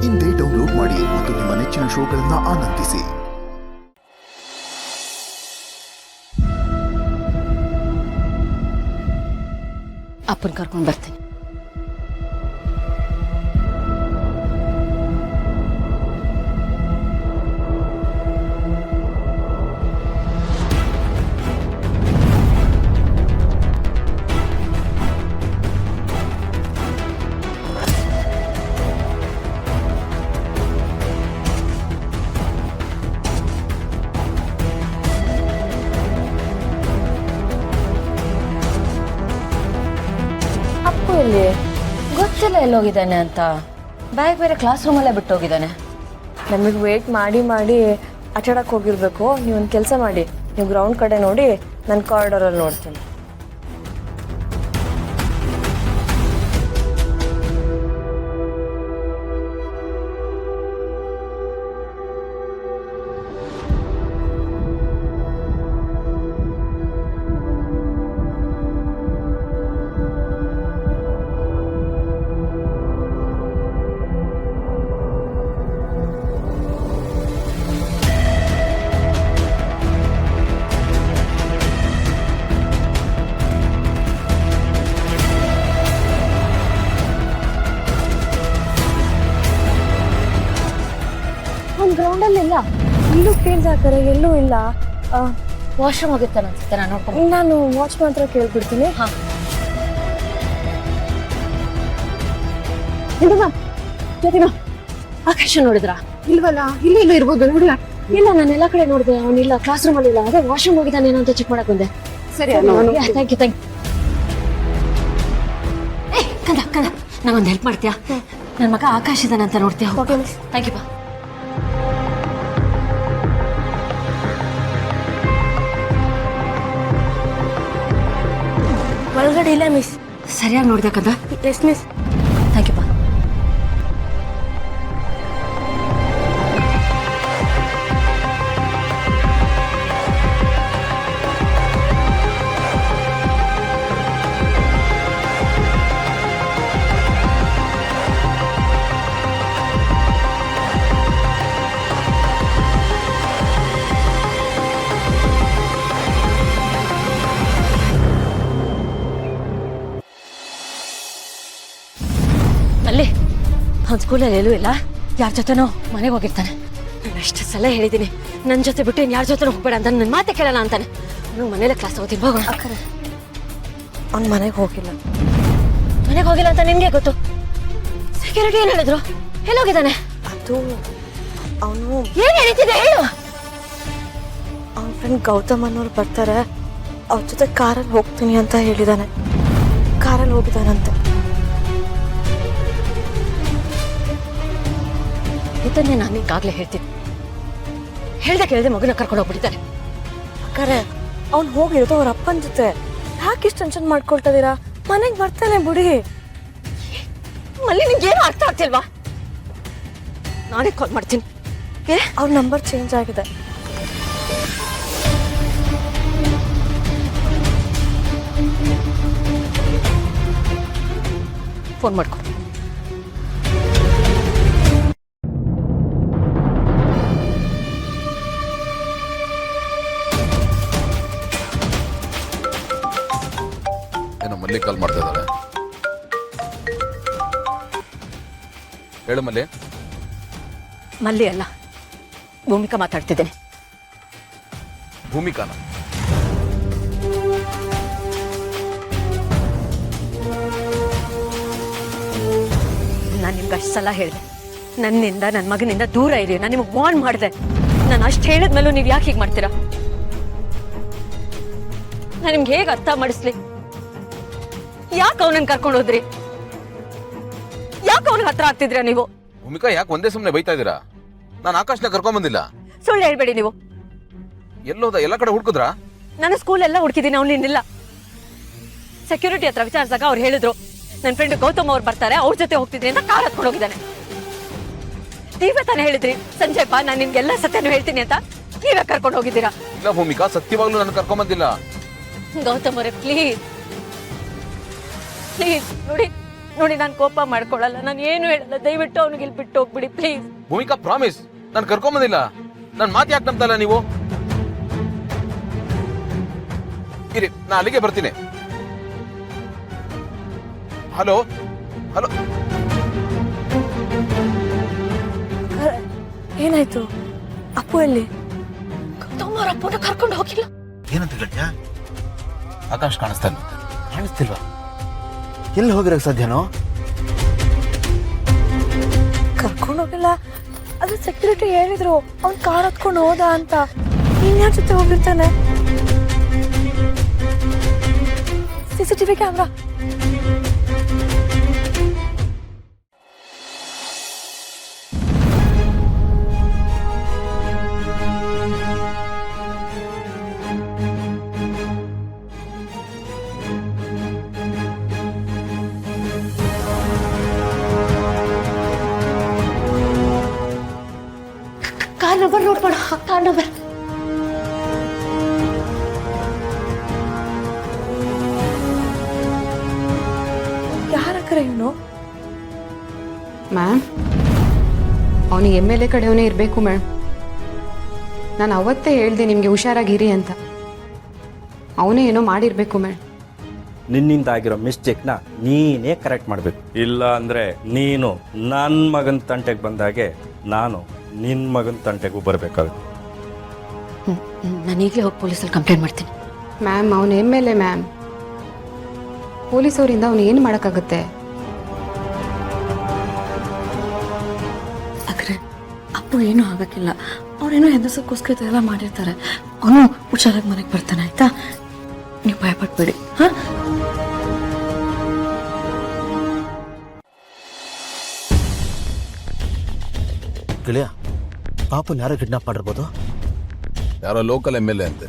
ಇಂದೇ ಡೌನ್ಲೋಡ್ ಮಾಡಿ ಮತ್ತು ನಿಮ್ಮ ನೆಚ್ಚಿನ ಶೋಗಳನ್ನು ಆನಂದಿಸಿ. ಅಪ್ಪನ ಕರ್ಕೊಂಡು ಬರ್ತೀನಿ. ಇಲ್ಲಿ ಗೊತ್ತಿಲ್ಲ ಎಲ್ಲೋಗಿದ್ದಾನೆ ಅಂತ. ಬ್ಯಾಗ್ ಬೇರೆ ಕ್ಲಾಸ್ ರೂಮಲ್ಲೇ ಬಿಟ್ಟು ಹೋಗಿದ್ದಾನೆ. ನಮಗೆ ವೇಟ್ ಮಾಡಿ ಮಾಡಿ ಆಟಾಡಕ್ಕೆ ಹೋಗಿರ್ಬೇಕು. ನೀವೊಂದು ಕೆಲಸ ಮಾಡಿ, ನೀವು ಗ್ರೌಂಡ್ ಕಡೆ ನೋಡಿ, ನನ್ನ ಕಾರಿಡಾರಲ್ಲಿ ನೋಡ್ತೀನಿ. ಗ್ರೌಂಡಲ್ಲಿ ಇಲ್ಲ, ಇಲ್ಲೂ ಕೇಳ್ದಾಕರೆ ಎಲ್ಲೂ ಇಲ್ಲ. ವಾಶ್ರೂಮ್ ಹೋಗಿರ್ತಾನೆ ಅನ್ಸುತ್ತೆ, ನಾನು ನೋಡ್ಕೊಂಡು. ನಾನು ವಾಚ್ ಮಾತ್ರ ಕೇಳ್ಬಿಡ್ತೀನಿ. ಹಾಂ, ಜ್ಯೋತಿಮಾ, ಆಕಾಶ ನೋಡಿದ್ರಾ? ಇಲ್ವಲ್ಲ, ಇಲ್ಲ ಇರ್ಬೋದು ನೋಡಿ. ಇಲ್ಲ, ನಾನು ಎಲ್ಲ ಕಡೆ ನೋಡಿದೆ, ಅವನಿಲ್ಲ, ಕ್ಲಾಸ್ ರೂಮಲ್ಲಿ ಇಲ್ಲ. ಅದೇ ವಾಶ್ರೂಮ್ ಹೋಗಿದ್ದಾನೇನೋ ಅಂತ ಚೆಕ್ ಮಾಡಕ್ ಬಂದೆ. ಸರಿ, ಥ್ಯಾಂಕ್ ಯು. ಏ ಕಂದ ಕಂದ, ನಂಗೊಂದು ಹೆಲ್ಪ್ ಮಾಡ್ತೀಯಾ? ನನ್ನ ಮಗ ಆಕಾಶ ಇದ್ದಾನೆ ಅಂತ ನೋಡ್ತೀಯಾ? ಥ್ಯಾಂಕ್ ಯು ಬಾ. ಒಳಗಡೆ ಇಲ್ಲ ಮಿಸ್. ಸರಿಯಾಗಿ ನೋಡಿದೆ ಕಂದ? Yes miss. ಥ್ಯಾಂಕ್ ಯು ಬಾ. ಅಲ್ಲಿ ಅವ್ನ ಸ್ಕೂಲಲ್ಲಿ ಎಲ್ಲೂ ಇಲ್ಲ, ಯಾರ ಜೊತೆನೋ ಮನೆಗೆ ಹೋಗಿರ್ತಾನೆ. ನಾನು ಅಷ್ಟು ಸಲ ಹೇಳಿದ್ದೀನಿ, ನನ್ನ ಜೊತೆ ಬಿಟ್ಟು ಇನ್ನು ಯಾರ ಜೊತೆ ಹೋಗ್ಬೇಡ ಅಂತ. ನನ್ನ ಮಾತೆ ಕೇಳಲ್ಲ ಅಂತಾನೆ. ಅವ್ನು ಮನೇಲೆ ಕ್ಲಾಸ್ ಹೋಗ್ತೀನಿ, ಹೋಗೋಣ. ಅವ್ನ ಮನೆಗೆ ಹೋಗಿಲ್ಲ. ಮನೆಗೆ ಹೋಗಿಲ್ಲ ಅಂತ ನಿನ್ಗೆ ಗೊತ್ತು? ಸೆಕ್ಯೂರಿಟಿ ಏನು ಹೇಳಿದ್ರು? ಎಲ್ಲೋಗಿದ್ದಾನೆ? ಅದು ಅವನು ಏನು ಹೇಳ್ತಿದ್ದೆ ಹೇಳು. ಅವನ ಫ್ರೆಂಡ್ ಗೌತಮ್ ಅನ್ನೋರು ಬರ್ತಾರೆ, ಅವ್ರ ಜೊತೆ ಕಾರಲ್ಲಿ ಹೋಗ್ತೀನಿ ಅಂತ ಹೇಳಿದಾನೆ. ಕಾರಲ್ಲಿ ಹೋಗಿದ್ದಾನಂತೆ. ಇದನ್ನೇ ನಾನು ಈಗಾಗಲೇ ಹೇಳ್ತೀನಿ. ಹೇಳ್ದೆ ಕೇಳ್ದೆ ಮಗುನ ಕರ್ಕೊಂಡು ಹೋಗ್ಬಿಟ್ಟಿದ್ದಾರೆ. ಅಕ್ಕರೆ, ಅವ್ನು ಹೋಗಿರೋದು ಅವ್ರ ಅಪ್ಪನ ಜೊತೆ. ಯಾಕೆ ಇಷ್ಟು ಟೆನ್ಷನ್ ಮಾಡ್ಕೊಳ್ತಾ ಇದೀರಾ? ಮನೆಗೆ ಬರ್ತಾನೆ ಬಿಡಿ. ಮಲ್ಲಿ ನಿಂಗೇನು ಅರ್ಥ ಆಗ್ತಿಲ್ವಾ? ನಾನೇ ಕಾಲ್ ಮಾಡ್ತೀನಿ. ಅವ್ರ ನಂಬರ್ ಚೇಂಜ್ ಆಗಿದೆ. ಫೋನ್ ಮಾಡ್ಕೊ. ಏನೋ ಮಲ್ಲಿ ಕಾಲ್ ಮಾಡ್ತಾ ಇದ್ದಾರೆ. ಹೇಳು ಮಲ್ಲಿ. ಮಲ್ಲಿ ಅಲ್ಲ, ಭೂಮಿಕಾ ಮಾತಾಡ್ತಿದ್ದೇನೆ. ಭೂಮಿಕಾನ? ನಾನು ನಿಮ್ಗೆ ಅಷ್ಟು ಸಲ ಹೇಳಿದೆ, ನನ್ನಿಂದ ನನ್ನ ಮಗನಿಂದ ದೂರ ಇರಿ. ನಾನು ನಿಮಗೆ ವಾರ್ನ್ ಮಾಡಿದೆ. ನಾನು ಅಷ್ಟು ಹೇಳಿದ್ಮೇಲೂ ನೀವು ಯಾಕೆ ಹೀಗೆ ಮಾಡ್ತೀರಾ? ನಾನು ನಿಮ್ಗೆ ಹೇಗೆ ಅರ್ಥ ಮಾಡಿಸ್ಲಿ? ಯಾಕೆ ಅವನನ್ನು ಕರ್ಕೊಂಡು ಹೋದ್ರಿ? ಯಾಕೆ ಅವನಿಗೆ ಹತ್ರ ಆಗ್ತಿದ್ರಾ ನೀವು? ಭೂಮಿಕಾ, ಯಾಕೆ ಒಂದೇ ಸುಮ್ಮನೆ ಬೈತಾ ಇದ್ದೀರಾ? ನಾನು ಆಕಾಶ್ನ ಕರ್ಕೊಂಡ್ ಬಂದಿಲ್ಲ. ಸುಳ್ಳು ಹೇಳ್ಬೇಡಿ ನೀವು. ಎಲ್ಲೋದ? ಎಲ್ಲ ಕಡೆ ಹುಡುಕಿದ್ರಾ? ನಾನು ಸ್ಕೂಲ್ ಎಲ್ಲ ಹುಡುಕಿದ್ದೀನಿ, ಅವನಿಲ್ಲ. ಸೆಕ್ಯೂರಿಟಿ ಹತ್ರ ವಿಚಾರಿಸಿದಾಗ ಅವ್ರು ಹೇಳಿದ್ರು, ನನ್ನ ಫ್ರೆಂಡ್ ಗೌತಮ್ ಅವ್ರು ಬರ್ತಾರೆ, ಅವ್ರ ಜೊತೆ ಹೋಗ್ತಿದ್ರಿ ಅಂತ ಕಾರ್ ಹತ್ಕೊಂಡು ಹೋಗಿದ್ದಾನೆ. ನೀವೇ ತಾನೇ ಹೇಳಿದ್ರಿ ಸಂಜಯಪ್ಪ, ನಾನು ನಿಮ್ಗೆಲ್ಲ ಸತ್ಯನೂ ಹೇಳ್ತೀನಿ ಅಂತ. ನೀವೇ ಕರ್ಕೊಂಡು ಹೋಗಿದ್ದೀರಾ? ಇಲ್ಲ ಭೂಮಿಕಾ, ಸತ್ಯವಾಗ್ಲೂ ನಾನು ಕರ್ಕೊಂಡ್ ಬಂದಿಲ್ಲ. ಗೌತಮ್ ಅವರೇ, ಪ್ಲೀಸ್ ಪ್ಲೀಸ್ ನೋಡಿ, ನೋಡಿ ನಾನು ಕೋಪ ಮಾಡ್ಕೊಳ್ಳಲ್ಲ, ನಾನು ಏನು ಹೇಳಲ್ಲ, ದಯವಿಟ್ಟು ಅವ್ನಿಗೆ ಇಲ್ಲಿ ಬಿಟ್ಟು ಹೋಗ್ಬಿಡಿ ಪ್ಲೀಸ್. ಭೂಮಿಕಾ ಪ್ರಾಮಿಸ್, ನಾನು ಕರ್ಕೊಂಬಂದಿಲ್ಲ. ನನ್ನ ಮಾತು ಯಾಕೆ ನಂಬ್ತಲ್ಲ ನೀವು? ಇರಿ, ನಾ ಅಲ್ಲಿಗೆ ಬರ್ತೀನಿ. ಹಲೋ ಹಲೋ, ಏನಾಯ್ತು? ಅಪ್ಪು ಎಲ್ಲಿ? ಗೌತಮ್ ಅವ್ರ ಅಪ್ಪನ ಕರ್ಕೊಂಡು ಹೋಗಿಲ್ಲ. ಏನಂತ ಗಟ್ಯಾ? ಆಕಾಶ್ ಕಾಣಿಸ್ತಿಲ್ವಾ? ಎಲ್ಲಿ ಹೋಗಿರಕ್ ಸಾಧ್ಯನೋ? ಕರ್ಕೊಂಡು ಹೋಗಿಲ್ಲ. ಅದು ಸೆಕ್ಯೂರಿಟಿ ಹೇಳಿದ್ರು ಅವ್ನ್ ಕಾರ್ ಹತ್ಕೊಂಡು ಹೋದ ಅಂತ. ಇನ್ಯಾರ ಜೊತೆ ಹೋಗಿರ್ತಾನೆ? CCTV camera. Car number note ಮಾಡ. ಕಾರ್ ನಂಬರ್ ಯಾರಕ್ರೆ ಇವನು? ಮ್ಯಾಮ್, ಅವನಿಗೆ MLA ಕಡೆಯವನೇ ಇರಬೇಕು ಮ್ಯಾಮ್. ನಾನು ಅವತ್ತೇ ಹೇಳ್ದೆ ನಿಮಗೆ ಹುಷಾರಾಗಿರಿ ಅಂತ. ಅವನೇ ಏನೋ ಮಾಡಿರಬೇಕು ಮ್ಯಾಮ್. ನಿನ್ನಿಂದ ಆಗಿರೋ ಮಿಸ್ಟೇಕ್ನ ನೀನೇ ಕರೆಕ್ಟ್ ಮಾಡಬೇಕು. ಇಲ್ಲ ಅಂದರೆ ನೀನು ನನ್ನ ಮಗನ ತಂಟೆಗೆ ಬಂದಾಗೆ ನಾನು ನಿನ್ನ ಮಗನ ತಂಟೆಗೂ ಬರಬೇಕಾಗುತ್ತೆ. ನಾನು ಈಗಲೇ ಹೋಗಿ ಪೊಲೀಸಲ್ಲಿ ಕಂಪ್ಲೇಂಟ್ ಮಾಡ್ತೀನಿ. ಮ್ಯಾಮ್, ಅವನು MLA ಮ್ಯಾಮ್. ಪೊಲೀಸವರಿಂದ ಅವನು ಏನು ಮಾಡೋಕ್ಕಾಗುತ್ತೆ? ಅಕ್ರೆ, ಅಪ್ಪು ಏನೂ ಆಗಕ್ಕಿಲ್ಲ. ಅವ್ರೇನೋ ಹೆದರ್ಸಕ್ಕೋಸ್ಕರ ಎಲ್ಲ ಮಾಡಿರ್ತಾರೆ. ಅವನು ಹುಷಾರಾಗಿ ಮನೆಗೆ ಬರ್ತಾನೆ, ಆಯ್ತಾ? ನೀವು ಭಯಪಟ್ಬೇಡಿ. ಹಾ, ಗೆಳೆಯ, ಪಾಪನ್ ಯಾರೋ ಕಿಡ್ನಾಪ್ ಮಾಡಿರ್ಬೋದು. ಯಾರೋ ಲೋಕಲ್ MLA ಅಂತೆ.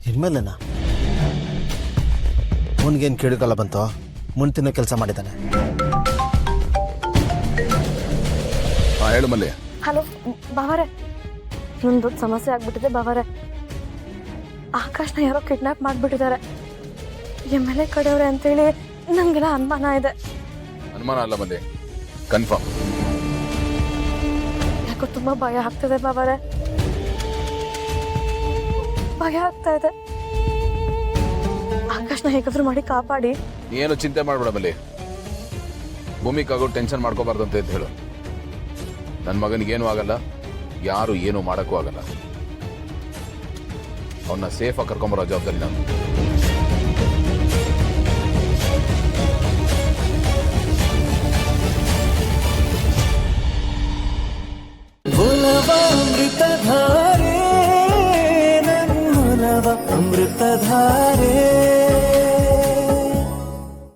ಇನ್ಮೇಲೆನಾ? ಅವನಿಗೇನು ಕೇಳಿಕಲ್ಲ ಬಂತೋ? ಮುಂತಿನ ಕೆಲಸ ಮಾಡಿದ್ದಾನೆ. ಹೇಳು ಮಲ್ಲಿ. ಹಲೋ ಬಾವರೆ, ಇನ್ನೊಂದು ದೊಡ್ಡ ಸಮಸ್ಯೆ ಆಗ್ಬಿಟ್ಟಿದೆ ಬಾವರೆ. ಆಕಾಶ್ನ ಯಾರೋ ಕಿಡ್ನಾಪ್ ಮಾಡಿಬಿಟ್ಟಿದ್ದಾರೆ. MLA ಕಡೆಯವ್ರೆ ಅಂತೇಳಿ ನಂಗೆಲ್ಲ ಅನುಮಾನ ಇದೆ. ಅನುಮಾನ ಅಲ್ಲ ಮಲ್ಲಿ, ಕನ್ಫರ್ಮ್. ಯಾಕೋ ತುಂಬಾ ಭಯ ಆಗ್ತದೆ ಬಾವರೆ, ಭಯ ಆಗ್ತಾ ಇದೆ. ಆಕಾಶ್ನ ಹೇಗಾದ್ರೂ ಮಾಡಿ ಕಾಪಾಡಿ. ಏನು ಚಿಂತೆ ಮಾಡ್ಬೇಡ ಮಲ್ಲಿ. ಭೂಮಿಕಾಗೂ ಟೆನ್ಷನ್ ಮಾಡ್ಕೋಬಾರ್ದು ಅಂತ ಹೇಳು. ನನ್ನ ಮಗನಿಗೇನು ಆಗಲ್ಲ, ಯಾರು ಏನು ಮಾಡೋಕ್ಕೂ ಆಗಲ್ಲ. ಅವನ್ನ ಸೇಫಾಗಿ ಕರ್ಕೊಂಬರೋ ಜವಾಬ್ದಾರಿ ನಾನು. ಅಮೃತಧಾರೆ